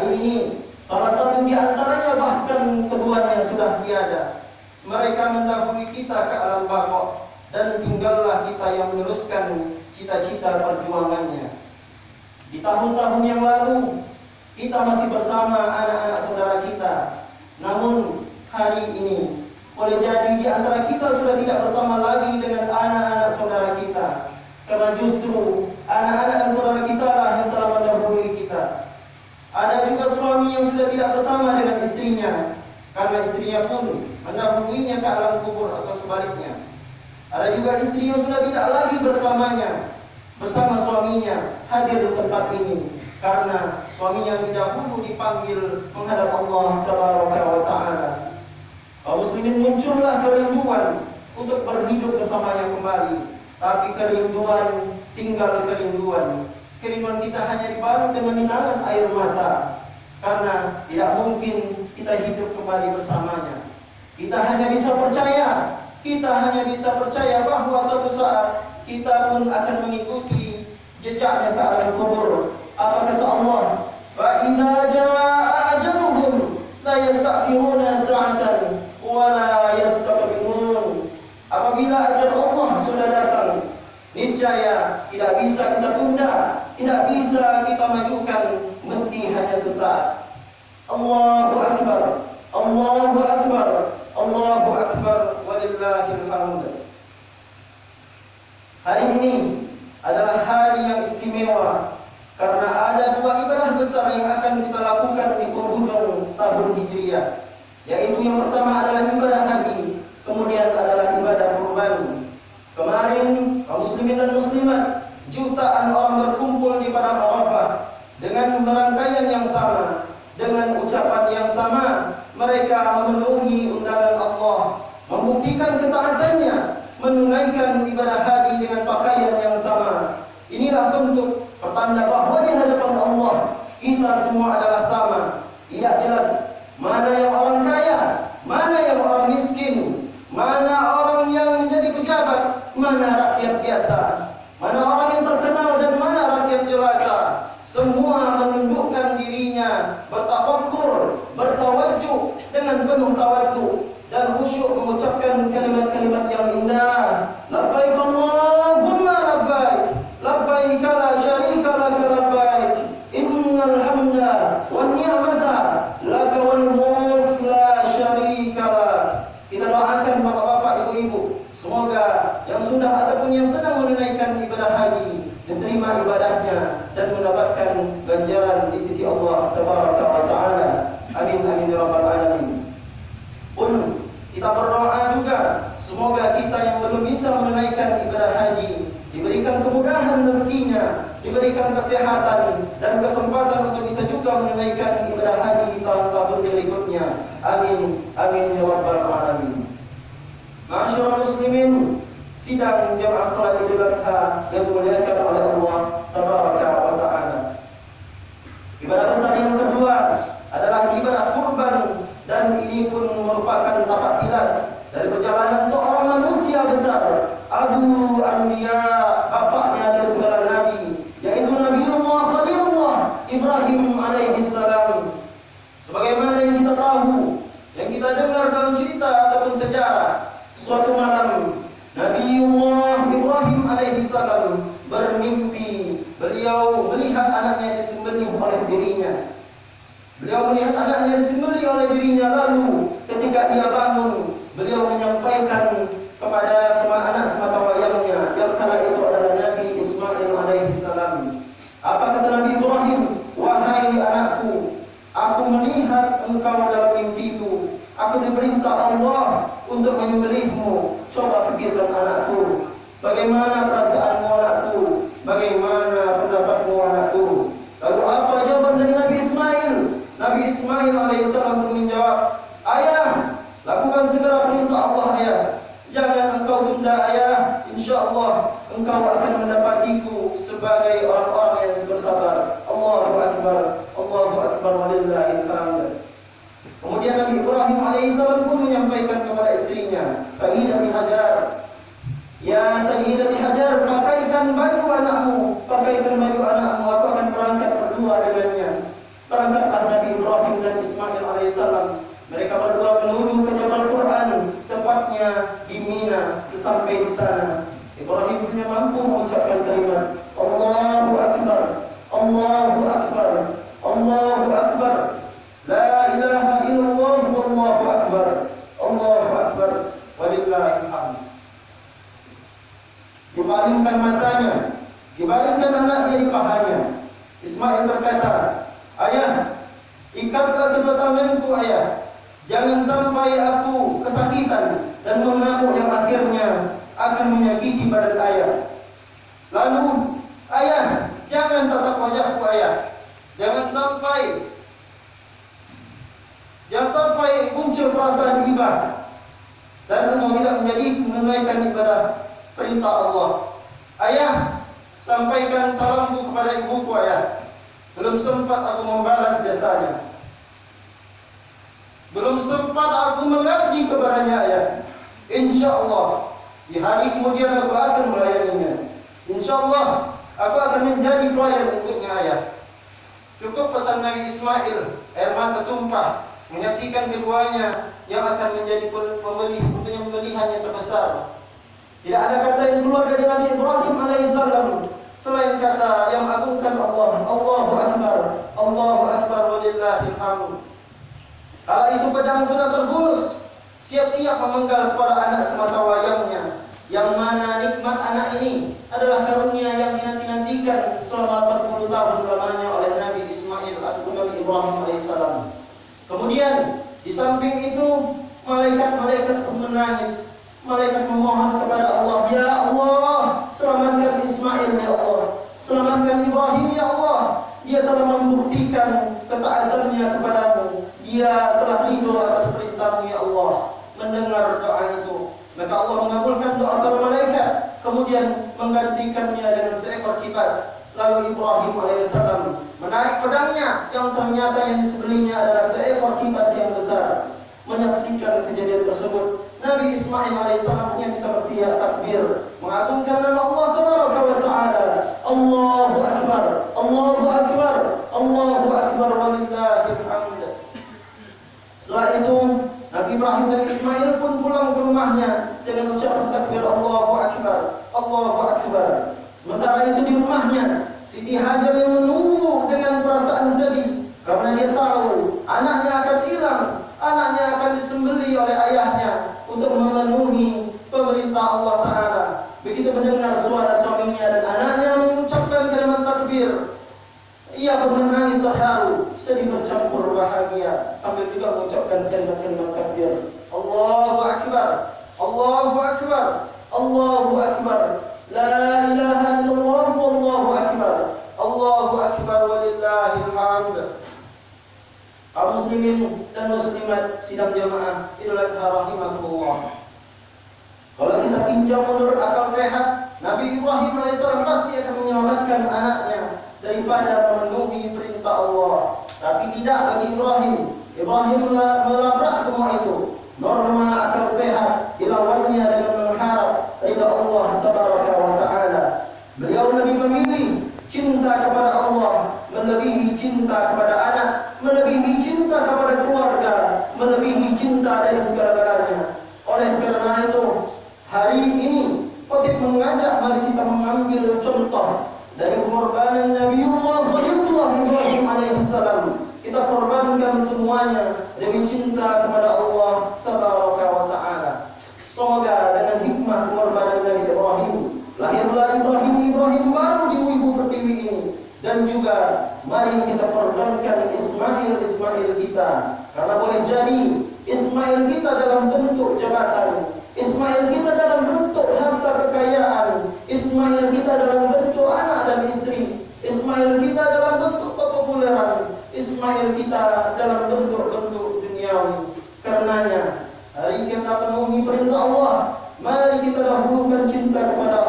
Hari ini salah satu di antaranya bahkan keduanya sudah tiada. Mereka mendahului kita ke alam baqo dan tinggallah kita yang meneruskan cita-cita perjuangannya. Di tahun-tahun yang lalu kita masih bersama anak-anak saudara kita. Namun hari ini boleh jadi di antara kita sudah tidak bersama lagi dengan anak-anak saudara kita. Karena justru anak-anak dan saudara kita lah yang telah mendahului kita. Ada juga suami yang sudah tidak bersama dengan istrinya, karena istrinya pun mendahuluinya ke alam kubur atau sebaliknya. Ada juga istri yang sudah tidak lagi bersamanya, bersama suaminya hadir di tempat ini, karena suaminya lebih dahulu dipanggil menghadap Allah Tabaraka wa Ta'ala. Kaum muslimin, muncullah kerinduan untuk berhidup bersamanya kembali. Tapi kerinduan tinggal kerinduan. Kerinduan kita hanya dibalut dengan linangan air mata, karena tidak mungkin kita hidup kembali bersamanya. Kita hanya bisa percaya bahwa suatu saat kita pun akan mengikuti jejaknya ke alam kubur. Apa kata Allah? Fa idza jaa ajaluhum la yasta'khiruna sa'atan wa la yastaqdimun. Apabila ajal Allah sudah datang, niscaya tidak bisa kita tunda, tidak bisa kita majukan, meski hanya sesaat. Allahu Akbar, Allahu Akbar, Allahu Akbar, walillahil hamd. Hari ini adalah hari yang istimewa, karena ada dua ibadah besar yang akan kita lakukan di penghujung tahun Hijriah, yaitu yang pertama adalah ibadah haji, kemudian adalah ibadah kurban. Kemarin kaum muslimin dan muslimat, jutaan orang berkumpul di padang Arafah dengan rangkaian yang sama, dengan ucapan yang sama. Mereka memenuhi undangan Allah, membuktikan ketaatannya, menunaikan ibadah haji dengan pakaian yang sama. Inilah bentuk pertanda bahwa di hadapan Allah kita semua adalah sama. Tidak jelas mana yang orang kaya, mana yang orang miskin, mana orang yang menjadi pejabat, mana rakyat biasa, mana orang yang terkenal dan mana rakyat jelata. Semua menundukkan dirinya, bertafakkur, bertawajjuh dengan penuh tawaddu dan khusyuk mengucapkan kalimat-kalimat yang indah. Labbaik Allahumma labbaik, labbaik la syarika lak labbaik, innal hamda wan ni'mata lak wal mulk la syarika lak. Kita doakan bapak-bapak, ibu-ibu, semoga yang sudah ataupun yang sedang menunaikan ibadah haji diterima ibadahnya dan mendapatkan ganjaran di sisi Allah Tabaraka wa Ta'ala. Amin amin ya rabbal alamin. Pun kita berdoa juga semoga kita yang belum bisa menunaikan ibadah haji diberikan kemudahan rezekinya, diberikan kesehatan dan kesempatan untuk bisa juga menunaikan ibadah haji di tahun-tahun berikutnya. Amin amin ya rabbal alamin. Ma'asyiral muslimin, sidang jamaah salat Idul Adha yang dimuliakan oleh Allah Tabaraka wa Ta'ala. Ibadah besar yang kedua adalah ibadah kurban, dan ini pun merupakan tapak tilas dari perjalanan seorang manusia besar, Abu Anbiya, bapaknya dari segala nabi, yaitu Nabiullah Khalilullah Ibrahim alaihi salam. Sebagaimana yang kita tahu, yang kita dengar dalam cerita ataupun sejarah, suatu malam Nabiullah Ibrahim alaihi salam bermimpi beliau melihat anaknya disembelih oleh dirinya. Beliau melihat anaknya disembelih oleh dirinya, lalu ketika ia bangun, beliau menyampaikan kepada anak semata wayangnya yang kala itu adalah Nabi Ismail alaihi salam. Apa kata Nabi Ibrahim? Wahai anakku, aku melihat engkau dalam mimpiku. Aku diperintah Allah untuk menyembelihmu. Coba pikirkan anakku, bagaimana perasaanmu anakku? Bagaimana pendapatmu anakku? Lalu apa jawaban dari Nabi Ismail? Nabi Ismail alaihissalam pun menjawab, ayah, lakukan segera perintah Allah ayah. Jangan engkau tunda ayah. InsyaAllah engkau akan mendapatiku sebagai orang-orang yang bersabar. Allahu Akbar, Allahu Akbar, walillahil hamd. Kemudian Nabi Ibrahim alaihissalam pun menyampaikan kepada istrinya, Sayyidati Hajar, ya Sayyidati Hajar, pakaikan baju anakmu, pakaikan baju anakmu. Aku akan berangkat berdua dengannya. Berangkatlah Ibrahim dan Ismail alaihissalam. Mereka berdua menuju ke Jabal Quran, tepatnya di Mina. Sesampai di sana, Ibrahim hanya mampu mengucapkan kalimat Allahu Akbar, Allahu Akbar, Allahu Akbar, La ilaha illallah, Allahu Akbar, Allahu Akbar, walillahil hamd. Dibaringkan matanya, dibaringkan anaknya di pahanya. Ismail berkata, ayah, ikatlah kedua tanganku ayah, jangan sampai aku kesakitan dan mengamuk yang akhirnya akan menyakiti badan ayah. Lalu, ayah, jangan tatap wajahku ayah, jangan sampai muncul perasaan iba dan engkau tidak menjadi menunaikan ibadah perintah Allah. Ayah, sampaikan salamku kepada ibuku ayah. Belum sempat aku membalas jasanya, belum sempat aku mengabdi kepadanya ayah. InsyaAllah di hari kemudian aku akan melayaninya. InsyaAllah aku akan menjadi pelayan untuknya ayah. Cukup pesan Nabi Ismail, air mata tumpah menyaksikan keduanya yang akan menjadi pembelihan yang terbesar. Tidak ada kata yang keluar dari Nabi Ibrahim alaihissalam selain kata yang agungkan Allah, Allahu Akbar, Allahu Akbar, walillahil hamd. Kala itu pedang sudah terbunus, siap-siap memenggal kepada anak semata wayangnya, yang mana nikmat anak ini adalah karunia yang dinanti-nantikan selama 40 tahun lamanya oleh Nabi Ismail atau Nabi Ibrahim alaihissalam. Kemudian di samping itu malaikat-malaikat pun menangis. Malaikat memohon kepada Allah, ya Allah, selamatkan Ismail ya Allah, selamatkan Ibrahim ya Allah. Dia telah membuktikan ketaatannya kepadamu. Dia telah ridho atas perintahmu ya Allah. Mendengar doa itu, maka Allah mengabulkan doa para malaikat, kemudian menggantikannya dengan seekor kipas. Lalu Ibrahim alaihissalam menarik pedangnya yang ternyata yang disembelihnya adalah seekor kipas yang besar. Menyaksikan kejadian tersebut, Nabi Ismail alaihissalam hanya bisa berteriak takbir, mengagungkan nama Allah tabaraka wa taala. Allahu Akbar, Allahu Akbar, Allahu Akbar, walillahil hamd. Setelah itu Nabi Ibrahim dan Ismail pun pulang ke rumahnya dengan ucapan takbir Allahu Akbar, Allahu Akbar. Sementara itu di rumahnya, Siti Hajar yang menunggu dengan perasaan sedih karena dia tahu anaknya akan hilang, anaknya akan disembelih oleh ayahnya untuk memenuhi pemerintah Allah Ta'ala. Begitu mendengar suara suaminya dan anaknya mengucapkan kalimat takbir, ia pun menangis terharu, sedih bercampur bahagia, sambil juga mengucapkan kalimat-kalimat takbir. Allahu Akbar, Allahu Akbar, Allahu Akbar, La ilaha illallah, Allahu Akbar, Allahu Akbar, walillahil hamd. Kaum muslimin dan muslimat sidang jamaah Idul Adha rahimakumullah. Kalau kita tinjau menurut akal sehat, Nabi Ibrahim alaihissalam pasti akan menyelamatkan anaknya daripada memenuhi perintah Allah. Tapi tidak bagi Ibrahim. Ibrahim melabrak semua itu. Norma akal sehat dilawannya dengan mengharap ridha Allah tabaraka wa taala. Beliau lebih memilih cinta kepada Allah melebihi cinta kepada anak, melebihi cinta kepada keluarga, melebihi cinta dari segala-galanya. Oleh karena itu, hari ini khotib mengajak mari kita mengambil contoh dari pengorbanan Nabiullah Ibrahim alaihissalam. Kita korbankan semuanya demi cinta kepada Allah tabaraka wa taala. Semoga dengan hikmah pengorbanan Nabi Ibrahim, lahirlah Ibrahim baru di ibu pertiwi ini. Dan juga mari kita korbankan Ismail kita. Karena boleh jadi Ismail kita dalam bentuk jabatan, Ismail kita dalam bentuk harta kekayaan, Ismail kita dalam bentuk anak dan istri, Ismail kita dalam bentuk kepopuleran, Ismail kita dalam bentuk-bentuk duniawi. Karenanya, hari kita penuhi perintah Allah. Mari kita dahulukan cinta kepada